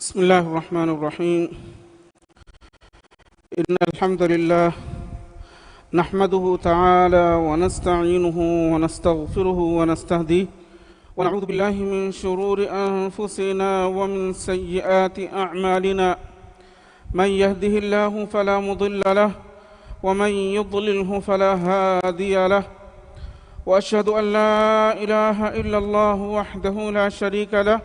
بسم الله الرحمن الرحيم. إن الحمد لله نحمده تعالى ونستعينه ونستغفره ونستهديه ونعوذ بالله من شرور أنفسنا ومن سيئات أعمالنا. من يهده الله فلا مضل له ومن يضلله فلا هادي له، وأشهد أن لا إله إلا الله وحده لا شريك له،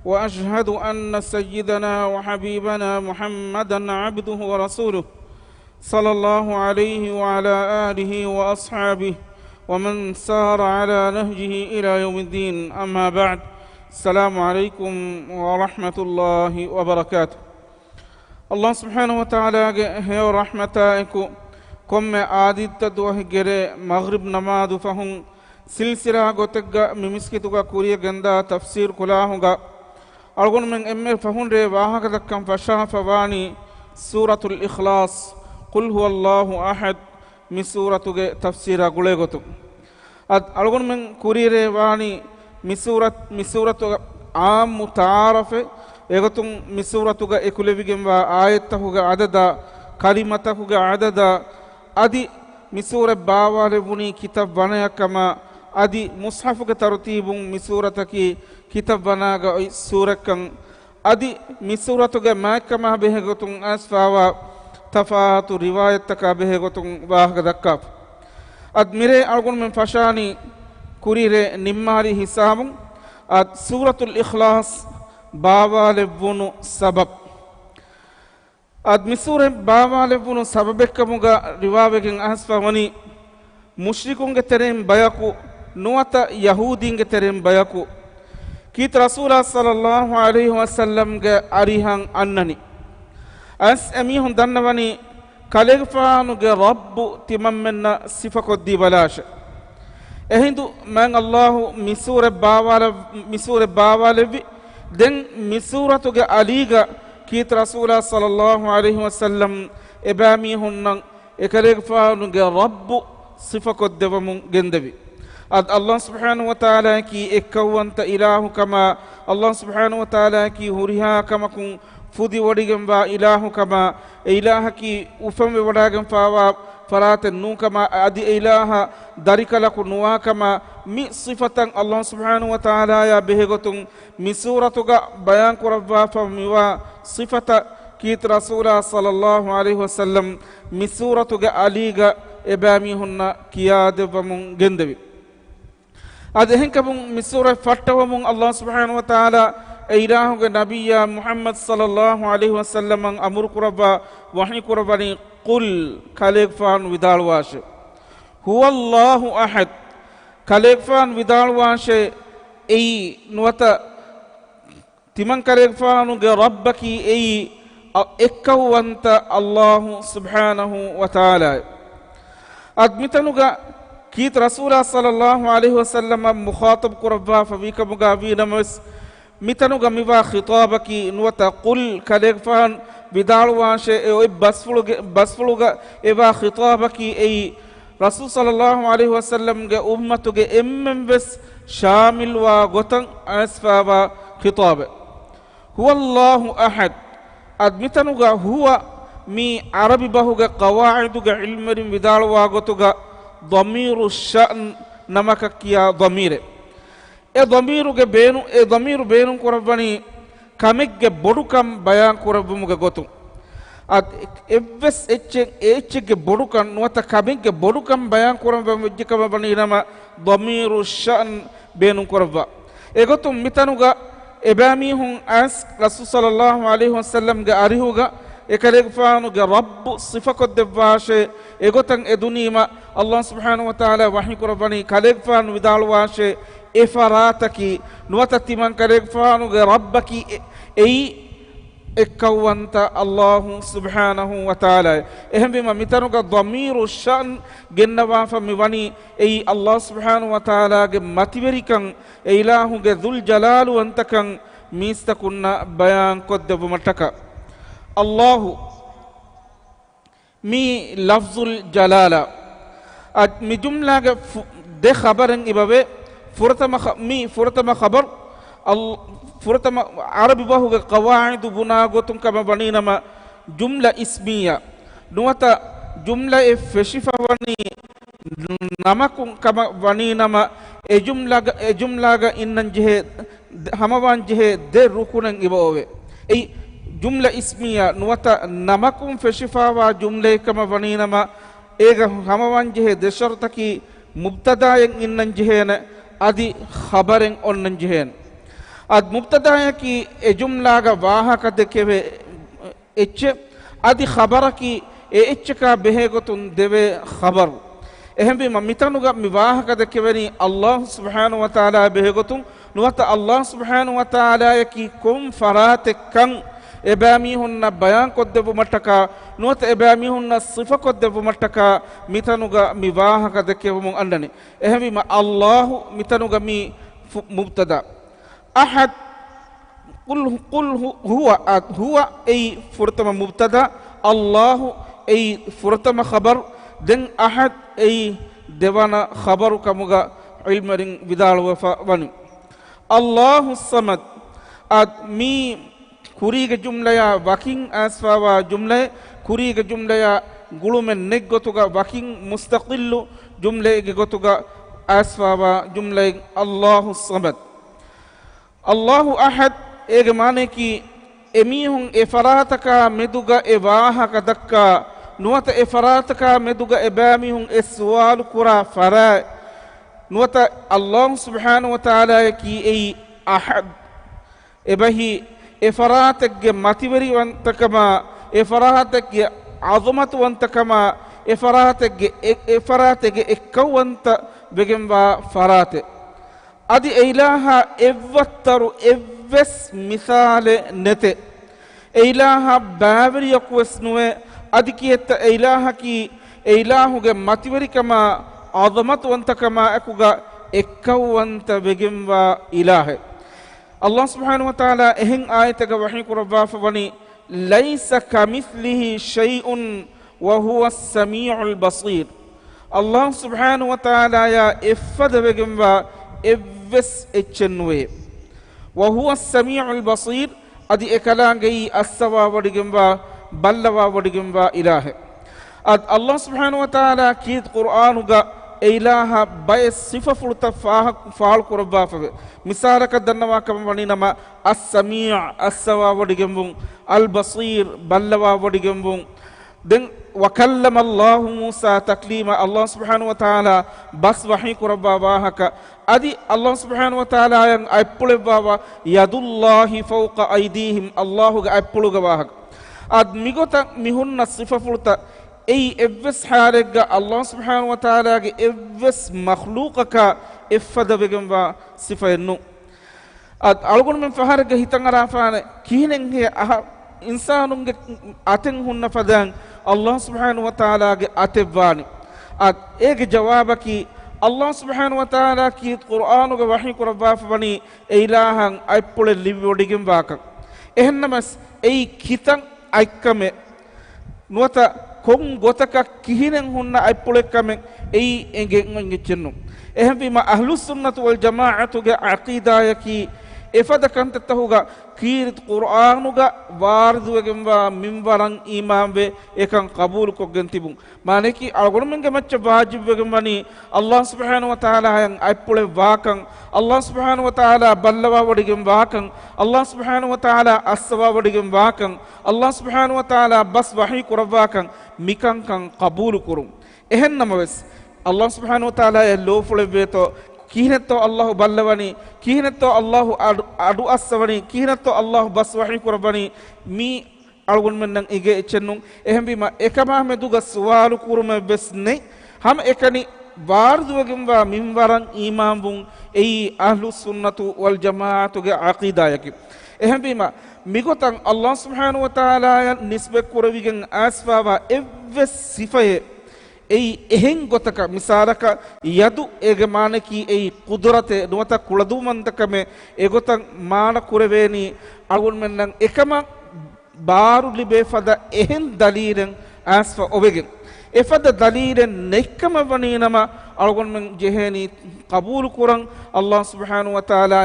وأشهد أن سيدنا وحبيبنا محمدًا عبده ورسوله صلى الله عليه وعلى آله وأصحابه ومن سار على نهجه إلى يوم الدين. أما بعد، السلام عليكم ورحمة الله وبركاته. الله سبحانه وتعالى هي رحمتائكو كم عادت دوه جري مغرب نماذ فهم سلسلة غتجا ممسكتوغا كوريا جندا تفسير كلاهوغا أرغون من أمي فهون ري واهك كم فشاه فواني سورة الإخلاص قل هو الله أحد من سورة تفسير غليغتو أرغون من كوريا ري واني مسورة عام متعارف إغتون مسورة إكوليفيجم وآيته عدد كلمته عدد أدي مسورة باوال بني كتاب بنايا كما أدي مصحف ترتيب مسورة كي كتاب بناغا سورة كان أدي مسورة ما كما بهغتون أسفاوا تفاهت رواية تكا بهغتون واهغ دكاب أد ميري أرغن من فشاني كوريري نماري حساب أد سورة الإخلاص باوال بنو سبب أد مسورة باوال بنو سببك مغا رواية أسفاواني مشركون ترين بياكو نواتا يهودين ترين بياكو كيت رسول صلى الله عليه وسلم أريهان أنني أس أميهم دنواني كالغفانو رب تممنا صفة دي بلاش إهندو من الله مسورة باوال دن مسورة عليغا كيت رسول صلى الله عليه وسلم إباميهم إكالغفانو رب صفة دي جندبي أد الله سبحانه وتعالى كي إكوانت إله كما الله سبحانه وتعالى كي هريها كما كن فودي وديغم با إله كما إله كي أفهم وداغم فاوا فرات النو كما أدي إله دارك لك نوا كما مي صفة الله سبحانه وتعالى يا بهغتون مي سورة بيان قربا فميوا صفة كيت رسول صلى الله عليه وسلم مي سورة عليغا إبامي هن كياد ومن جندبي أدهن كبون مسورة فتوى الله سبحانه وتعالى إله نبي محمد صلى الله عليه وسلم أمر قربا وحي قرباني قل كاليك فان ودال واش هو الله أحد كاليك فان ودال واش أي نوتا تمن كاليك فان ربك أي إكوانت الله سبحانه وتعالى أدمتنوغا كيت رسول صلى الله عليه وسلم مخاطب قربا فبيك مغاوي نمس متنوغا ميوا خطابك نوتا قل كاليغفان بدالوان شيء بسفلوغا إبا خطابك أي رسول صلى الله عليه وسلم أمتك إمم بس شامل وغتن أسفا خطاب هو الله أحد أدمتنوغا هو مي عربي بهوغا قواعدوغا علم بدالوا غتوغا ضمير الشأن نمك كيا ضمير ضمير بينو قرباني كمك بدوكم بيان قربمك غتو اد افس اتش بدوكم نوتا كمك بدوكم بيان قربمك بني نما ضمير الشأن بينو قربا اغتو متنوغا ابامي هم اس رسول صلى الله عليه وسلم اريهوغا إكاليغفانو رب صفة الدباشة إغتن إدونيما الله سبحانه وتعالى وحي قرباني كاليغفانو بدالواشة إفراتكي نوتتي من كاليغفانو ربك أي إكوانت الله سبحانه وتعالى إهم بما متنوغ ضمير الشأن جنوا فمبني أي الله سبحانه وتعالى متبركن إله ذو الجلال وانتكن ميستكن بيان قد بمتكا الله مي لفظ الجلالة مي جملة ده خبرن إبابة فرتما خبر فرتما عربي باهو قواعد بنا غوتون كما بنينما جملة اسمية نوتا جملة فشفة وني نمكم كما بنينما جملة إنن جه هموان جه در ركونن إبوه أي جملة اسمية نوتا نمكم فشفة وجملة كما بنينما إيه هموان جه دشرتكي مبتدا إنن جهين أدي خبرن أنن جهين ad mubtada ki e jumla ga wahaka dekeve ecce adi khabara ki e ecce ka behegotun deve khabar ehembi mitanu ga mi wahaka dekeveni Allah subhanahu wa ta'ala behegotun nuwata Allah subhanahu wa ta'ala ki kum farate kan ebami hunna bayan koddevu mataka nuwata ebami hunna sifa koddevu mataka mitanu ga mi wahaka dekevu mun andani ehembi Allah mitanu ga mi mubtada أحد قل هو أي فرتم مبتدا الله أي فرتم خبر دن أحد أي دوانا خبر كمغا علم رين بدال وفاني الله الصمد مي كوريغ جملة يا باكين أسفا جملة كوريغ جملة يا غلوم نيغوتوغا باكين مستقل جملة غوتوغا أسفا جملة الله الصمد الله أحد إيه معنى كي إميهم إفراتك مدوغا إباها كدكا نوات إفراتك مدوغا إباميهم السؤال كرا فرا نوات الله سبحانه وتعالى كي أي أحد إبهي إفراتك ماتيوري وانتكما إفراتك عظمة وانتكما إفراتك إكو وانت بجنبا فراتك adi eilaha evvattaru evves misale nete eilaha baveriyaku esnuwe adi kiyetta eilaha ki eilahuge matiwarikama azamatuwantakama akuga ekkawanta begemwa ilahe Allah subhanahu wa ta'ala ehin ayataga wahi kurabba fawani laysa kamithlihi shay'un wa huwa as-sami'ul basir Allah subhanahu wa ta'ala ya effada begemwa evves echenwe wa huwa as-sami'ul basir adi ekalangai assawa wadigamba ballawa wadigamba ilahe ad Allah subhanahu wa ta'ala kid qur'anuga ilaha bay sifa furta faal kurba fa misaraka dannawa kam wani nama as-sami' assawa wadigambun al-basir ballawa wadigambun den وكلم الله موسى تكليما الله سبحانه وتعالى بس وحي كربا باهكا ادي الله سبحانه وتعالى ين ايبل بابا يد الله فوق ايديهم الله ايبل باهك اد ميغوتا ميهن صفه فلتا اي افس حارغ الله سبحانه وتعالى افس مخلوقك افد بگمبا صفه نو اد algon men faharga hitangara faane kihinen he insanunge aten hunna fadan Allah subhanahu wa ta'ala ge atebani ad ege jawabaki Allah subhanahu wa ta'ala ki Qur'anu ge wahi kurabba fani ilahan aipule livodigim waka ehennamas ei kitan aikame nuata kon gotaka kihinen hunna aipule kame ei enge ngichennu ehembi ma ahlus sunnah wal jamaa'atu ge aqida yaki efada kanta tahuga kirit qur'anuga warduwegemwa minwaran imambe ekan qabul koggen tibun maneki algonmenge macca wajibwegemani Allah subhanahu wa ta'ala yang aipule wakan Allah subhanahu wa ta'ala ballawa wadigem wakan Allah subhanahu wa ta'ala aswa wadigem wakan Allah subhanahu wa ta'ala bas wahi kurwakan mikan kan qabul kurum ehennamawes Allah subhanahu wa ta'ala e lofule beto kihinetto Allah ballawani kihinetto Allah adu aswani kihinetto Allah bas wahi kurabani mi algon men nang ige echennun ehembi ma ekama meduga suwalu kurume besne ham ekani barduwegimwa minwaran imambun ei ahlus sunnatu wal jamaatu ge aqida yaki ehembi ma migotan Allah subhanahu wa ta'ala nisbe kurawigen asfawa evves sifaye ei ehen gotaka misalaka yadu ege manaki ei qudrate nuwata kuladumandakame egotan mana kureveni algon mennan ekama baru libe fada ehen dalilen asfa obegen efada dalilen nekkama waninama algon men jeheni qabul kuran Allah subhanahu wa taala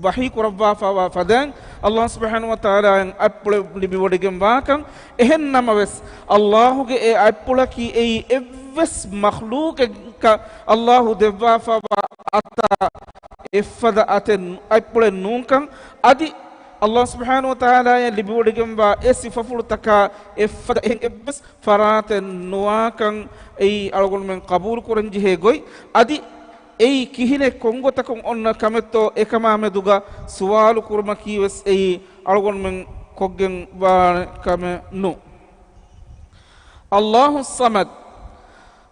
wahi kurabba fa fadan Allah subhanahu wa taala en appule libi wodigem wakan ehennama wes Allah ge e appula ki e evves makhluq ka Allah devwa fa ata efada aten appule nunkan adi Allah subhanahu wa ta'ala ya libudigem ba esifaful taka efada ebbes farate nuakan ei algon men qabul kuranji he goy adi ei kihine kongo takon onna kametto ekama meduga suwalu kurma kiwes ei algon men koggen ba kame nu Allahu samad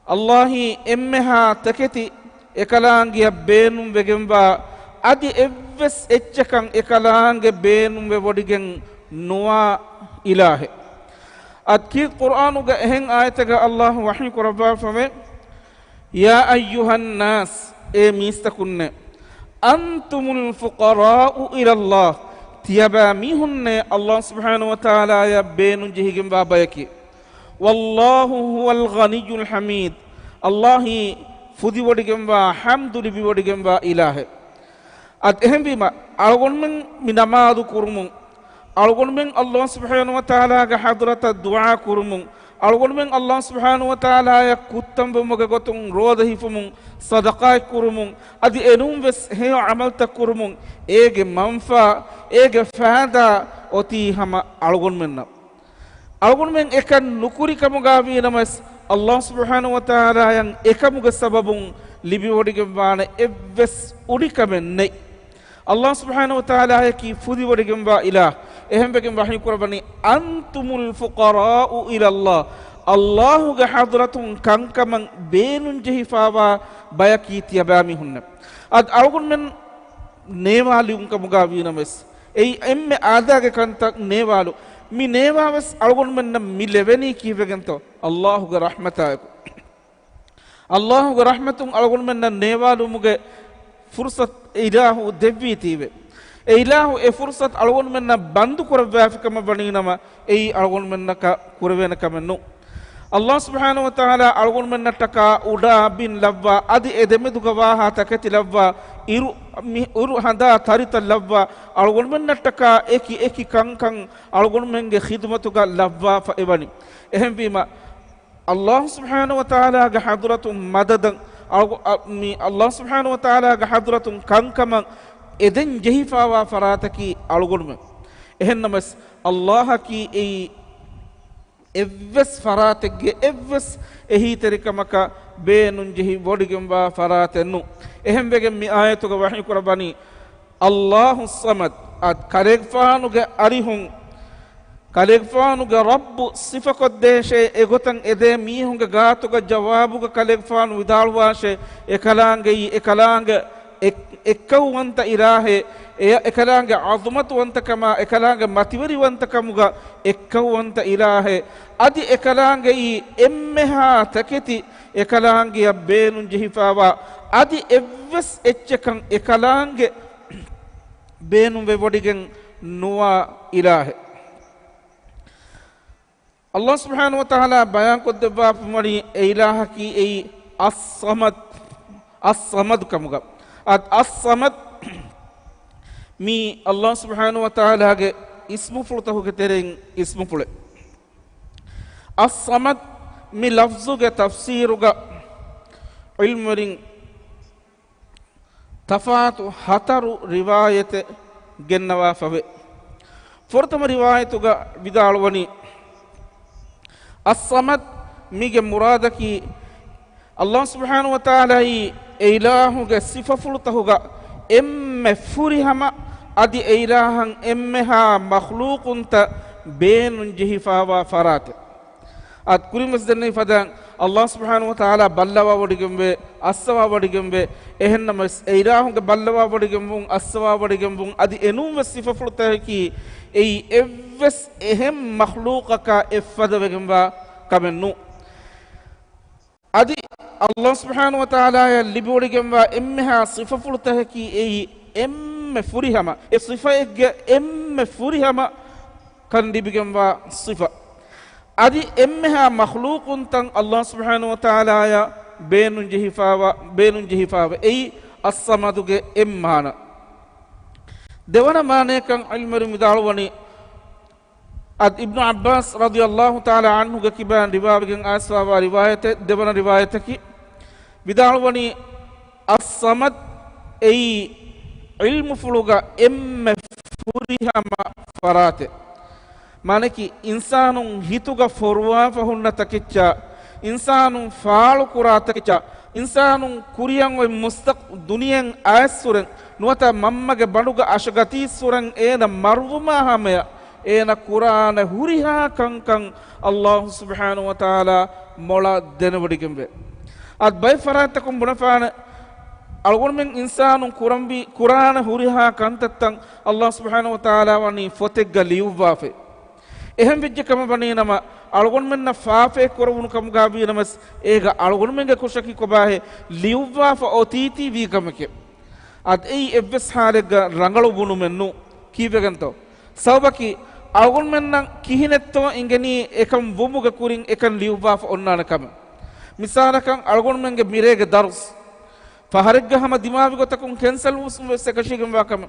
Allahi emmeha taketi ekalangiya beenum vegemba adi evves etchakan ekalange beenum ve wodigen nuwa ilahe adki qur'anu ga hen ayataga Allah wahi kurabba fame ya ayyuhan nas e mistakunne antumul fuqara'u ila Allah tiyaba mihunne Allah subhanahu wa ta'ala ya beenum jihigem babayaki wallahu huwal ghaniyyul hamid Allahi fudi wodigem ba hamdu libi wodigem ba ilahe at ehem bima algon men minamadu kurmun algon men Allah subhanahu wa ta'ala ga hadrata du'a kurmun algon men Allah subhanahu wa ta'ala ya kuttam bomoga gotun roda hifumun sadaqa kurmun adi enum ves he amal ta kurmun ege manfa ege fada oti hama algon menna algon men ekan nukuri kamuga wi namas Allah subhanahu wa ta'ala yang ekamuga sababun libi wodige bana evves udikamen nei Allah subhanahu wa ta'ala ki fudi wodige ba ilah ehembegen wahi kurabani antumul fuqara'u ila Allah Allahu ga hadratun kankaman beenun jehifawa bayaki tiyabami hunna ad algun men newalu kamuga wi namas ei emme aadage kanta newalu mi newawas algon men mi leveni kivegento Allahu ga rahmataku Allahu ga rahmatun algon men newalu muge fursat ilahu devvi tibe e ilahu e fursat algon men bandu kurabba fikama baninama ei algon men ka kurvena kamennu Allah subhanahu wa ta'ala algon men taka uda bin lavva adi edemedu gawaha takati lavva iru handa tarita lavva algon men taka eki kankan algon men ge khidmatu ga lavva fa ebani ehem bima Allah subhanahu wa ta'ala ga hadratum madadan Allah subhanahu wa ta'ala ga hadratun kankaman eden jehifawa farataki algon men ehen namas Allah ki ei evves faratege evves ehi terikamaka beenun jehi wodigem ba faratenu ehem begen mi ayatu ga wahi kurabani Allahu samad ad karegfanu ge arihun kalegfanu ga rabbu sifakot deshe egotan ede mihun ga gaatu ga jawabu ga kalegfanu vidalwashe ekalange ekkawanta ilahe ekalange azumatu wanta kama ekalange matiwari wanta kamuga ekkawanta ilahe adi ekalange emmeha taketi ekalange yabbeenun jehifawa adi evves etchekan ekalange beenun ve wodigen nuwa ilahe Allah subhanahu wa ta'ala bayan ko debba pumari ilaha ki ei as-samad kamuga at as-samad mi Allah subhanahu wa ta'ala ge ismu fultahu ge tereng ismu fule as-samad mi lafzu ge tafsiru ga ilmurin tafatu hataru riwayate gennawa fave fortama riwayatu ga vidalwani as-samad mige muradaki Allah subhanahu wa ta'ala ilahu ge sifafultahuga emme furihama adi ilahan emmeha makhluqunta beenun jehifawa farate ad kurimas denni fadan Allah subhanahu wa ta'ala ballawa wodigembe assawa wodigembe ehennamas ilahu ge ballawa wodigembu assawa wodigembu adi enum sifafultahiki ei evves ehem makhluqaka effada wegemba kamennu adi Allah subhanahu wa ta'ala ya libodigemba emmeha sifafultahiki ei emme furihama e sifa ege emme furihama kandibigemba sifa adi emmeha makhluqun tan Allah subhanahu wa ta'ala ya beenun jehifawa ei as-samaduge emmana devana mane kan ilmari midalwani ad ibnu abbas radiyallahu ta'ala anhu ge kiban riwayagen aswa riwayate devana riwayataki midalwani as-samad ei ilmu fuluga emme furihama farate maneki insanun hituga forwa fahunna takicca insanun faalu kurata takicca insanun kuriyan oy mustaq duniyan aysuren nuwata mammage baduga ashgati suren ena marvuma hamaya ena qur'ana huriha kankan Allah subhanahu wa ta'ala mola denwadigembe ad bay faratakum bunafana algonmen insanun kurambi qur'ana huriha kantattan Allah subhanahu wa ta'ala wani fotegga liuwafe ehem vijje kama baninama algonmenna faafe korwunu kam gabi namas ega algonmenge koshaki kobahe liuwafa otiti vi kamake ad ei evves halega rangalu bunu mennu kiveganto sawbaki algonmenna kihinetto ingeni ekam wumuga kurin ekan liuwafa onnana kam misalakan algonmenge mirege darus faharigga hama dimavi gotakun cancel usum sekashigam wakam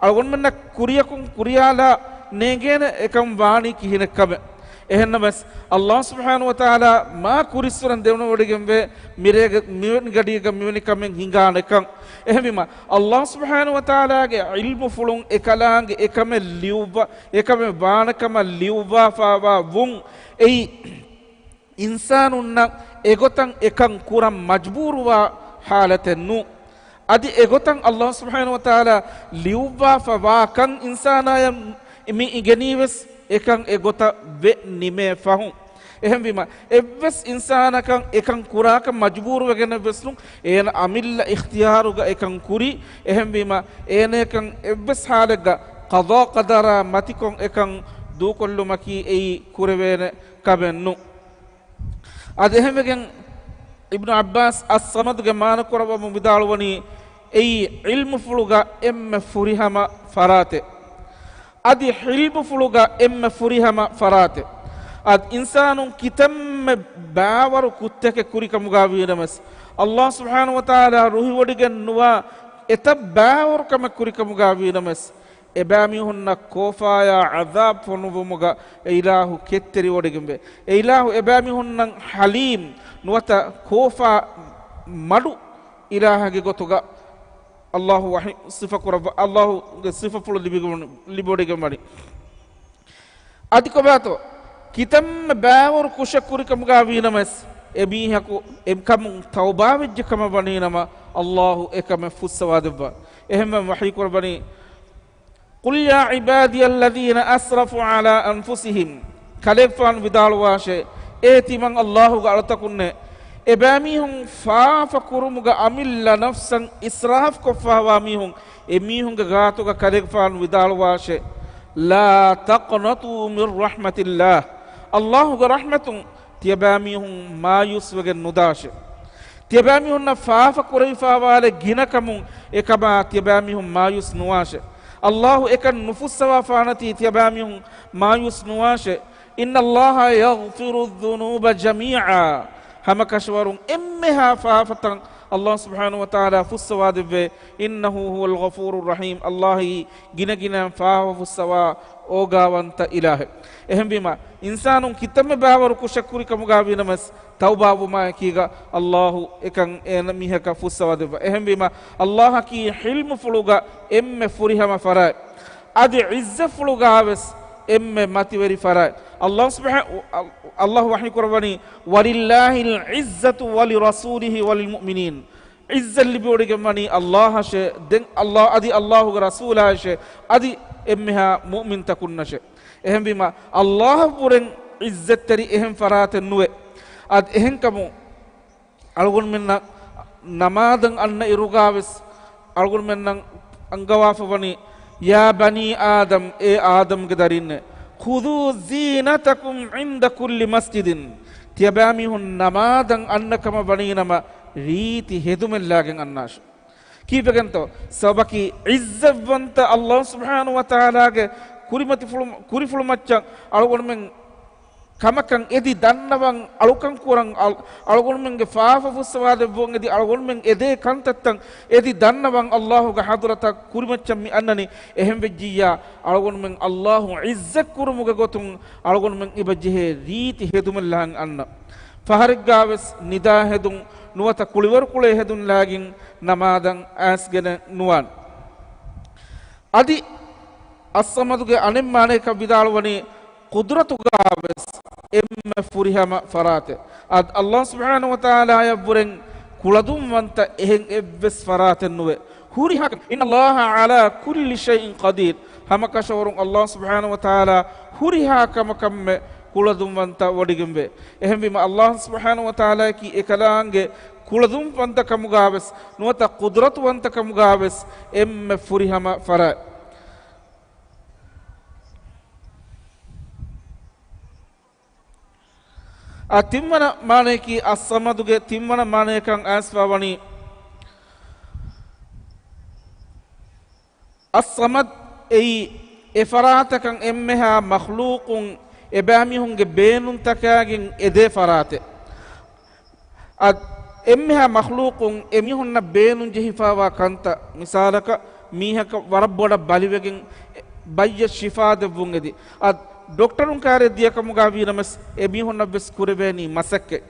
algonmenna kuriyakun kuriyala negena ekam waani kihinekame ehennabas Allah subhanahu wa ta'ala ma kurisuran devna wodigembe mirege miwen gadiga miwen kamen hingana kan ehmima Allah subhanahu wa ta'ala ge ilmu fulun ekalange ekame liuba ekame waana kama liuba fawa wun ei insanunna egotan ekan kuram majburuwa halatennu adi egotan Allah subhanahu wa ta'ala liuba fawa kan insanaya imi igenives ekan egota ve nime fahun ehem bima evves insana kan ekan kuraka majbur wegen veslun en amilla ikhtiyaruga ekan kuri ehem bima ene kan evves halega qada qadara matikon ekan du kollu maki ei kurevene kabennu ad ehem wegen ibnu abbas as-samad ge mana koraba mubidalwani ei ilmu fuluga emme furihama farate adi hilbu fuluga emme furihama farate ad insanun kitamme bawaru kutteke kurikamuga winamas Allah subhanahu wa ta'ala ruhi wodigen nuwa eta bawaru kama kurikamuga winamas ebami hunna kofaya azab fonuvumuga ilahu ketteri wodigembe ilahu ebami hunnan halim nuwata kofa madu ilahage gotuga Allahu wahi sifa kurab Allahu sifa fulu libodege mari adikobato kitam bawur kushakuri kamga winamas ebihaku emkam tauba wejje kama baninama Allahu ekam fussawadba ehma wahi kurbani qul ya ibadi alladhina asrafu ala anfusihim kalefan vidalwashe etiman Allahu ga altakunne ebamihun faafa kurumuga amilla nafsan israf ko fawamihun emihun ga gato ga kalefan vidalwashe la taqnatu min rahmatillah Allahu ga rahmatun tiyabamihun mayus wegen nudashe tiyabamihun na faafa kurai fawale ginakamun ekaba tiyabamihun mayus nuwashe Allahu ekan nufus sawa fanati tiyabamihun mayus nuwashe inna Allaha yaghfiru dhunuba jami'a hama kashwarun emmeha faafatan Allah subhanahu wa ta'ala fussawadve innahu huwal ghafurur rahim Allahi gina gina faafa fussawa ogawanta ilahe ehem bima insanun kitamme bawaru kushakuri kamuga binamas tawbabu ma kiga Allahu ekan en mihaka fussawadve ehem bima Allah ki hilmu fuluga emme furihama fara adi izza fuluga aves emme mativeri fara Allah subhanahu Allah wahi kurbani walillahil izzatu wali rasulihi walil mu'minin izzal libodege mani Allah she den Allah adi Allahu rasula she adi emmeha mu'min takunna she ehem bima Allah puren izzatteri ehem farate nuwe ad ehem kamu algun menna namadan anna irugaves algun menna angawafa bani ya bani adam e adam gedarinne khudhu zinatakum inda kulli masjidin tiyabamihun namadan annakama baninama riti hedumellagen annash kibeganto sabaki izzavanta Allah subhanahu wa ta'ala ge kurimati kuri fulumacca algon men kamakan edi dannawan alukan kurang algonmenge faafa fussawade bon edi algonmen ede kantattan edi dannawan Allahu ga hadrata kurimacham mi annani ehem bejjiya algonmen Allahu izzat kurumuga gotun algonmen ibajhe riti hedumallan anna fahargaves nida hedun nuwata kuliwar kule hedun lagin namadan asgena nuwan adi as-samaduge anemane ka bidalwani qudratugaves emme furihama farate ad Allah subhanahu wa ta'ala ya buren kuladum wanta ehen ebbes farate nuwe huriha inna Allah ala kulli shay'in qadir hamaka shawrun Allah subhanahu wa ta'ala huriha kamakamme kuladum wanta wadigembe ehem bima Allah subhanahu wa ta'ala ki ekalange kuladum wanta kamugaves nuwata qudratu wanta kamugaves emme furihama farate a timmana maaneki as-samaduge timmana maanekan asfawani as-samad ei efaratakan emmeha makhluqun ebamihunge beenun takagin ede farate ad emmeha makhluqun emihunna beenun jehifawa kanta misalaka mihaka warabboda baliwegen bayya shifa devun edi ad doktorun kare diya kamuga vinamas ebihonna bes kureveni masakke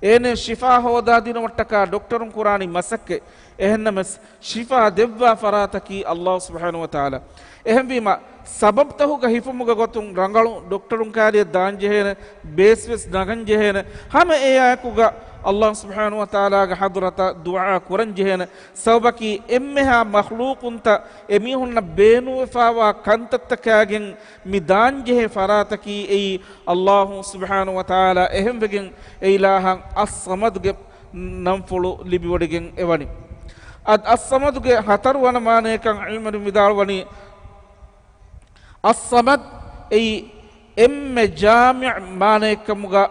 ene shifa hoda dina wattaka doktorun qurani masakke ehennamas shifa devva farataki Allah subhanahu wa ta'ala ehem bima sabab tahu ga hifumuga gotun rangalu doktorun kare danjehena besves nagan jehena hama e ayakuga Allah subhanahu wa ta'ala ga hadrata du'a kuran jehena sabaki emmeha makhluqunta emihunna beenu fawa kantattakagen midan jehe farataki ei Allah subhanahu wa ta'ala ehem vegen eilahan as-samad ge namfulu libwodigen evani ad as-samad ge hatar wana mane kan ilmu midalwani as-samad ei emme jami' mane kamuga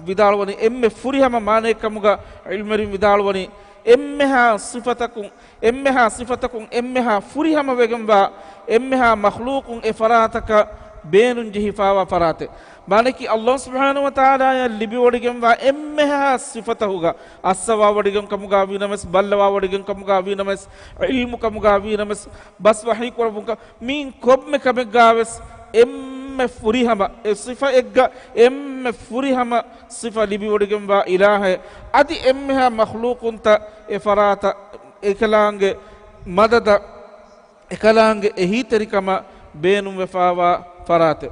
vidalwani emme furihama mane kamuga ilmari vidalwani emmeha sifatakun emmeha furihama vegamba emmeha makhluqun e farataka beenun jihifawa farate maneki Allah subhanahu wa ta'ala ya libi wodigemba emmeha sifatahuga assawa wodigem kamuga vinamas ballawa wodigem kamuga vinamas ilmu kamuga vinamas bas wahi korbuka min kobme kamegaves emme furihama e sifa egga emme furihama sifa libi wodigemba ilahe adi emmeha makhluqunta e farata ekalange madada ekalange ehiterikama beenum wefawa farate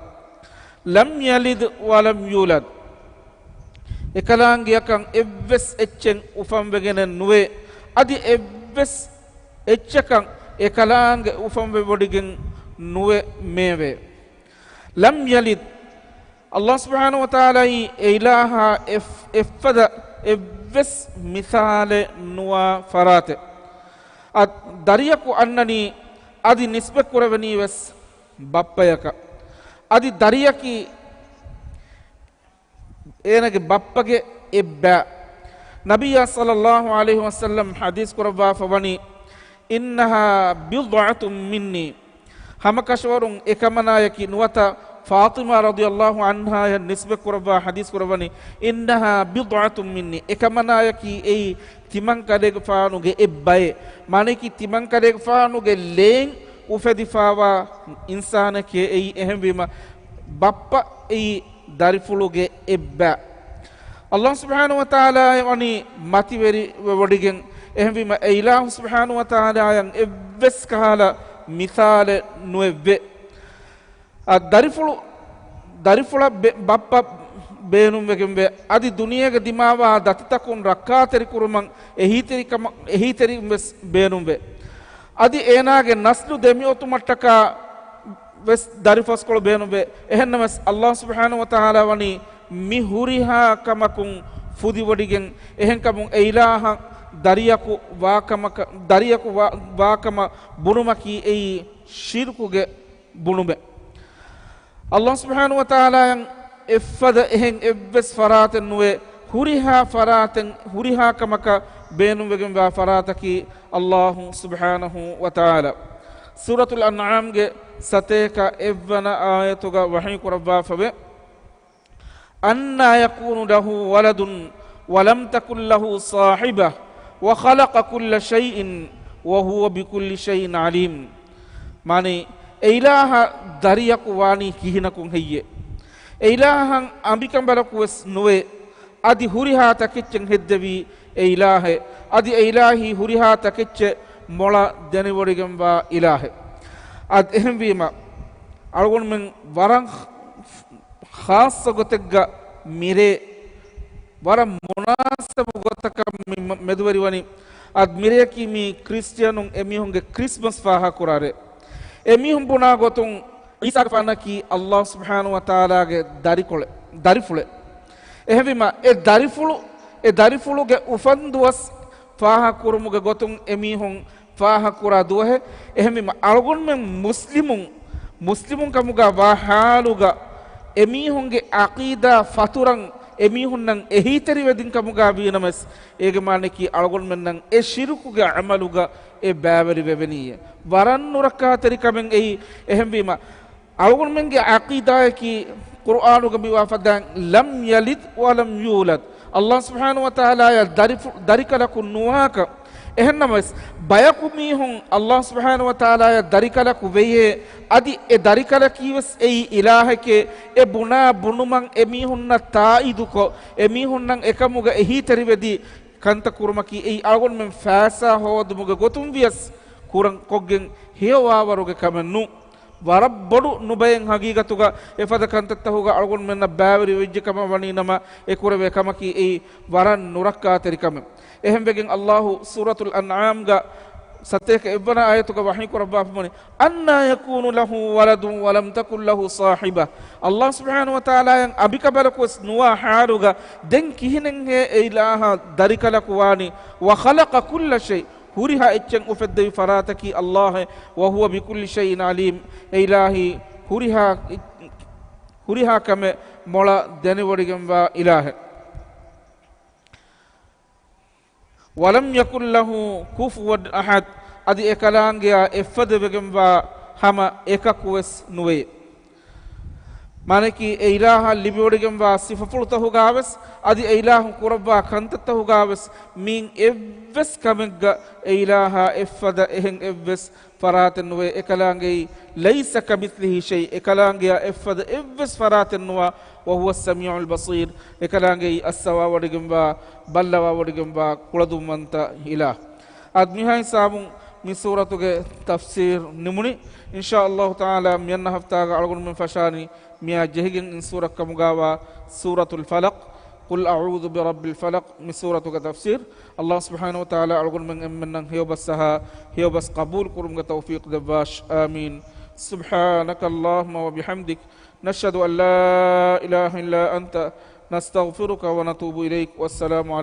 lam yalid wa lam yulad ekalange yakan evves echen ufam begenen nuwe adi evves echakan ekalange ufam be wodigen nuwe mewe lam yalid Allah subhanahu wa ta'ala ilaha effada evves misale nuwa farate ad dariyaku annani adi nisbe kuravani wes bappayaka adi dariyaki enage bappage ebba nabiyya sallallahu alaihi wasallam hadis kurava fawani innaha bid'atun minni hamakashwarun ekamanayaki nuwata Fatima radhiyallahu anha ya nisbe kurava hadis kuravani innaha bid'atun minni ekamanayaki ei timankadege faanuge ebbaye maneki timankadege faanuge leen ufedifawa insana ke ei ehembima bappa ei darifuluge ebba Allah subhanahu wa ta'ala wani mativeri wodigen ehembima eilah subhanahu wa ta'ala yang evves kahala misale nuevve a darifula bappa beenum vegembe adi duniyage dimawa datitakun rakkateri kuruman ehiteri mes beenumbe adi enage naslu demiotumattaka ves darifaskol beenumbe ehennames Allah subhanahu wa ta'ala wani mihuriha kamakun fudi wodigen ehenkamun eilaha dariyaku wakama bunumaki ei shirkuge bunume Allah subhanahu wa ta'ala yang effada ehen ebbes faraten nuwe huriha kamaka beenum wegen ba farataki Allah subhanahu wa ta'ala suratul an'am ge sateka evvana ayatuga wahi kurabba fabe أنى يكون له ولد ولم تكن له صاحبة وخلق كل شيء وهو بكل شيء عليم. মানে এই ইলাহা দারিয়াকু ওয়ানি কিহিনাকুন হেইয়ে এই ইলাহান আম্বিকাম্বালাকু ওয়েস নোয়ে আদি হুরিহা তাকিচ্চেন হেদ্দেবি এই ইলাহে আদি এই ইলাহি হুরিহা তাকিচ্চে ಮೊಳ ದೆನಿವಡಿಗೆಂಬ ಇಲಾಹೆ ಅದ್ ಎಹಂಬೀಮ ಅಳಗೊಂಡು ಮೆಂಗ್ ವರಂ ಖಾಸ ಗೊತೆಗ್ಗ ಮಿರೆ ವರ ಮುನಾಸಬ ಗೊತಕ ಮೆದುವರಿವನಿ ಅದ್ ಮಿರೆಕಿ ಮಿ ಕ್ರಿಸ್ಟಿಯನು ಎಮಿಹುಂಗೆ ಕ್ರಿಸ್ಮಸ್ ಫಾಹ ಕುರಾರೆ ಎಮಿಹುಂ ಬುನಾ ಗೊತುಂ ಈಸಾ ಫಾನಕಿ ಅಲ್ಲಾಹ್ ಸುಬ್ಹಾನಹು ವ ತಆಲಾಗೆ ದರಿಫುಳೆ ಎಹಂಬೀಮ ಎ ದರಿಫುಳುಗೆ ಉಫಂದುವಸ್ ಫಾಹ ಕುರುಮುಗೆ ಗೊತುಂ ಎಮಿಹುಂ ಫಾಹ ಕುರಾ ದುವಹೆ ಎಹಂಬೀಮ ಅಳಗೊಂಡು ಮೆಂಗ್ ಮುಸ್ಲಿಮುಂ ಕಮುಗ ವಾಹಾಲುಗ ಎಮಿಹುಂಗೆ ಅಕೀದಾ ಫತುರಂ ಎಮಿಹುನ್ನಂ ಎಹಿತರಿ ವೆದಿನ್ ಕಮುಗ ಬೀನಮಸ್ ಏಗೆ ಮಾನಕಿ ಅಳಗೊಂಡು ಮೆನ್ನಂ ಎ ಶಿರುಕುಗೆ ಅಮಲುಗ ಎ ಬ್ಯಾವರಿ ವೆವೆನಿಯ ವರನ್ನುರಕ್ಕಾ ತರಿ ಕಮೆಂ ಎಹಿ ಎಹಂಬೀಮ ಅಳಗೊಂಡು ಮೆಂಗೆ ಅಕೀದಾಯಕಿ ಕುರ್ಆನುಗ ಬಿವಾಫದಂ ಲಂ ಯಲಿದ್ ವಲಂ ಯೂಲದ್ ಅಲ್ಲಾಹ್ ಸುಬ್ಹಾನಹು ವ ತಆಲಾ ದರಿಕಲಕು ನುವಾಕ ehnamas bayakumi hun Allah subhanahu wa ta'ala ya darikala kuweye adi e darikala kiwes ei ilahake e buna bunuman emihunna taiduko emihunnan ekamuga ehi terivedi kanta kurmaki ei algon men fasa hodumuga gotum vias kuran koggen hewawaruge kamennu warabbodu nubayen hagigatuga efada kantattahuga algon menna bawri wejjekama waninama e kurave kamaki ei waran nurakka terikame ehembegen Allahu suratul an'am ga sateka ibna ayatuga wahi ko rabba fumani anna yakunu lahu waladun wa lam takul lahu sahiba Allah subhanahu wa ta'ala yang abikabala ko nuwa haruga den kihinen he ilaha darikala kuwani wa khalaqa kulla shay huriha etchen ufedde farataki Allah wa huwa bi kulli shay'in alim ilahi huriha kame mola denewodigemba ilahe walam yakul lahu kufuwan ahad adi ekalangia effadebegamba hama ekakuwes nuwe maneki e ilaha libiodigamba sifafultahu gaves adi e ilahu kurabba kantattahu gaves min evves kamegga e ilaha effada ehen evves faraten nuwe ekalangi laysa kamithlihi shay ekalangia effada evves faraten nuwa وهو السميع البصير ekalaange assawa wadigamba ballawa wadigamba kuladu manta ila admi hay sabun mi suratuge tafsir nimuni insha Allah taala miyanna haftaga algun min fashani miya jehigen in sura kamugawa suratul falaq qul a'udhu bi rabbil falaq mi suratuge tafsir Allah subhanahu wa taala algun min emman hiyobassaha hiyobas qabul kurumga tawfiq dabash amin سبحانك اللهم وبحمدك نشهد أن لا إله إلا أنت نستغفرك ونتوب إليك والسلام عليكم